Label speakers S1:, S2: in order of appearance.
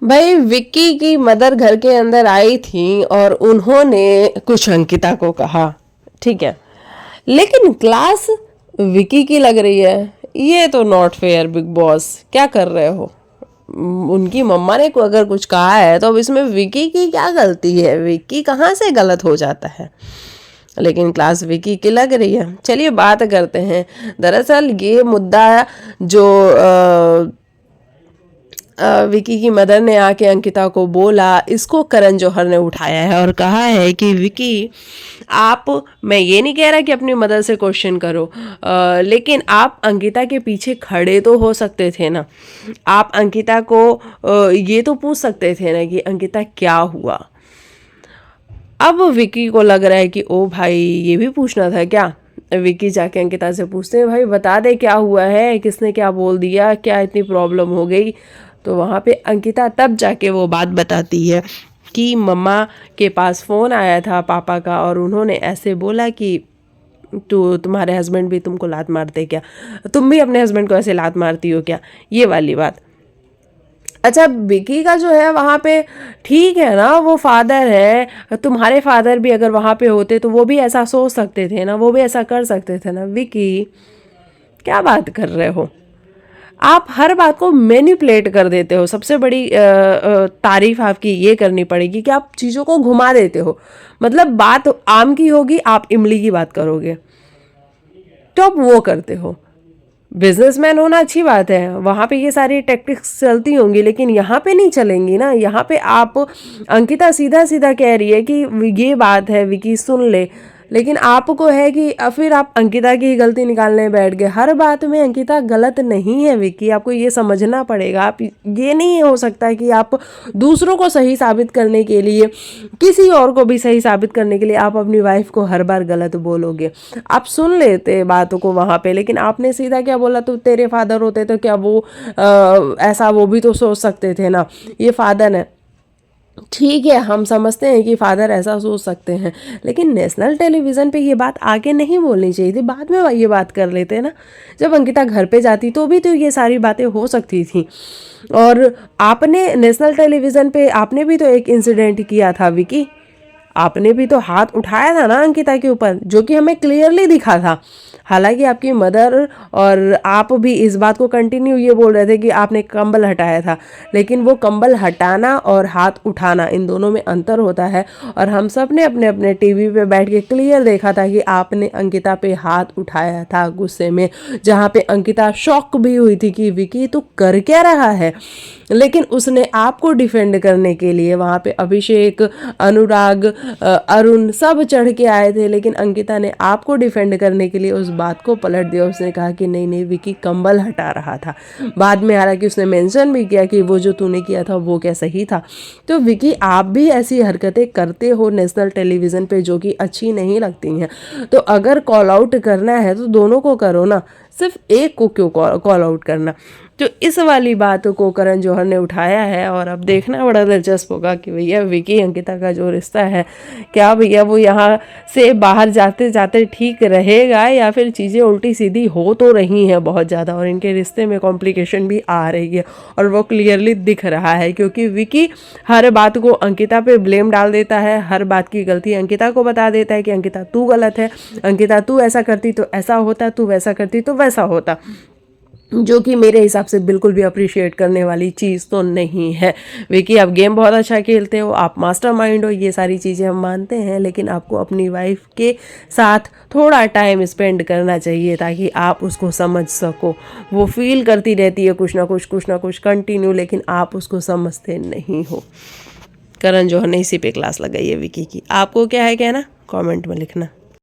S1: भाई विक्की की मदर घर के अंदर आई थी और उन्होंने कुछ अंकिता को कहा, ठीक है, लेकिन क्लास विक्की की लग रही है। ये तो नॉट फेयर बिग बॉस, क्या कर रहे हो? उनकी मम्मा ने अगर कुछ कहा है तो अब इसमें विक्की की क्या गलती है? विक्की कहाँ से गलत हो जाता है? लेकिन क्लास विक्की की लग रही है। चलिए बात करते हैं। दरअसल ये मुद्दा जो विकी की मदर ने आके अंकिता को बोला, इसको करण जौहर ने उठाया है और कहा है कि विकी आप, मैं ये नहीं कह रहा कि अपनी मदर से क्वेश्चन करो, लेकिन आप अंकिता के पीछे खड़े तो हो सकते थे ना। आप अंकिता को ये तो पूछ सकते थे ना कि अंकिता क्या हुआ। अब विकी को लग रहा है कि ओ भाई ये भी पूछना था क्या। विकी जाके अंकिता से पूछते हैं, भाई बता दे क्या हुआ है, किसने क्या बोल दिया, क्या इतनी प्रॉब्लम हो गई। तो वहाँ पे अंकिता तब जाके वो बात बताती है कि मम्मा के पास फ़ोन आया था पापा का और उन्होंने ऐसे बोला कि तुम्हारे हस्बैंड भी तुमको लात मारते क्या, तुम भी अपने हस्बैंड को ऐसे लात मारती हो क्या, ये वाली बात। अच्छा विकी का जो है वहाँ पे, ठीक है ना, वो फादर है, तुम्हारे फादर भी अगर वहाँ पे होते तो वो भी ऐसा सोच सकते थे ना, वो भी ऐसा कर सकते थे ना। विकी क्या बात कर रहे हो? आप हर बात को मैनिपुलेट कर देते हो। सबसे बड़ी तारीफ आपकी ये करनी पड़ेगी कि आप चीज़ों को घुमा देते हो। मतलब बात आम की होगी, आप इमली की बात करोगे, तो आप वो करते हो। बिजनेसमैन होना अच्छी बात है, वहाँ पे ये सारी टैक्टिक्स चलती होंगी, लेकिन यहाँ पे नहीं चलेंगी ना। यहाँ पे आप, अंकिता सीधा सीधा कह रही है कि ये बात है विकी सुन ले, लेकिन आपको है कि फिर आप अंकिता की गलती निकालने बैठ गए। हर बात में अंकिता गलत नहीं है विकी, आपको ये समझना पड़ेगा। आप, ये नहीं हो सकता कि आप दूसरों को सही साबित करने के लिए, किसी और को भी सही साबित करने के लिए आप अपनी वाइफ को हर बार गलत बोलोगे। आप सुन लेते बातों को वहाँ पे, लेकिन आपने सीधा क्या बोला, तो तेरे फादर होते तो क्या वो ऐसा वो भी तो सोच सकते थे ना, ये फादर है। ठीक है, हम समझते हैं कि फादर ऐसा सोच सकते हैं, लेकिन नेशनल टेलीविज़न पे ये बात आगे नहीं बोलनी चाहिए थी। बाद में ये बात कर लेते ना, जब अंकिता घर पे जाती तो भी तो ये सारी बातें हो सकती थी। और आपने नेशनल टेलीविज़न पे आपने भी तो एक इंसिडेंट किया था विकी, आपने भी तो हाथ उठाया था ना अंकिता के ऊपर, जो कि हमें क्लियरली दिखा था। हालांकि आपकी मदर और आप भी इस बात को कंटिन्यू ये बोल रहे थे कि आपने कंबल हटाया था, लेकिन वो कंबल हटाना और हाथ उठाना, इन दोनों में अंतर होता है। और हम सब ने अपने अपने टीवी पे बैठ के क्लियर देखा था कि आपने अंकिता पे हाथ उठाया था गुस्से में, जहाँ पे अंकिता शॉक भी हुई थी कि विकी तू कर क्या रहा है। लेकिन उसने आपको डिफेंड करने के लिए वहाँ पे अभिषेक, अनुराग, अरुण सब चढ़ के आए थे, लेकिन अंकिता ने आपको डिफेंड करने के लिए उस बात को पलट दिया। उसने कहा कि नहीं नहीं विकी कंबल हटा रहा था। बाद में हालांकि उसने मेंशन भी किया कि वो जो तूने किया था वो क्या सही था। तो विकी आप भी ऐसी हरकतें करते हो नेशनल टेलीविज़न पे जो कि अच्छी नहीं लगती हैं। तो अगर कॉल आउट करना है तो दोनों को करो ना, सिर्फ एक को क्यों कॉल आउट करना। तो इस वाली बात को करण जौहर ने उठाया है और अब देखना बड़ा दिलचस्प होगा कि भैया विकी अंकिता का जो रिश्ता है, क्या भैया वो यहाँ से बाहर जाते जाते ठीक रहेगा या फिर चीज़ें उल्टी सीधी हो तो रही हैं बहुत ज़्यादा और इनके रिश्ते में कॉम्प्लिकेशन भी आ रही है और वो क्लियरली दिख रहा है। क्योंकि विकी हर बात को अंकिता पे ब्लेम डाल देता है, हर बात की गलती अंकिता को बता देता है कि अंकिता तू गलत है, अंकिता तू ऐसा करती तो ऐसा होता, तू वैसा करती तो वैसा होता, जो कि मेरे हिसाब से बिल्कुल भी अप्रिशिएट करने वाली चीज़ तो नहीं है। विकी आप गेम बहुत अच्छा खेलते हो, आप मास्टरमाइंड हो, ये सारी चीज़ें हम मानते हैं, लेकिन आपको अपनी वाइफ के साथ थोड़ा टाइम स्पेंड करना चाहिए ताकि आप उसको समझ सको। वो फील करती रहती है कुछ ना कुछ कंटिन्यू, लेकिन आप उसको समझते नहीं हो। करण जौहर ने इसी पे क्लास लगाई है विकी की। आपको क्या है कहना, कमेंट में लिखना।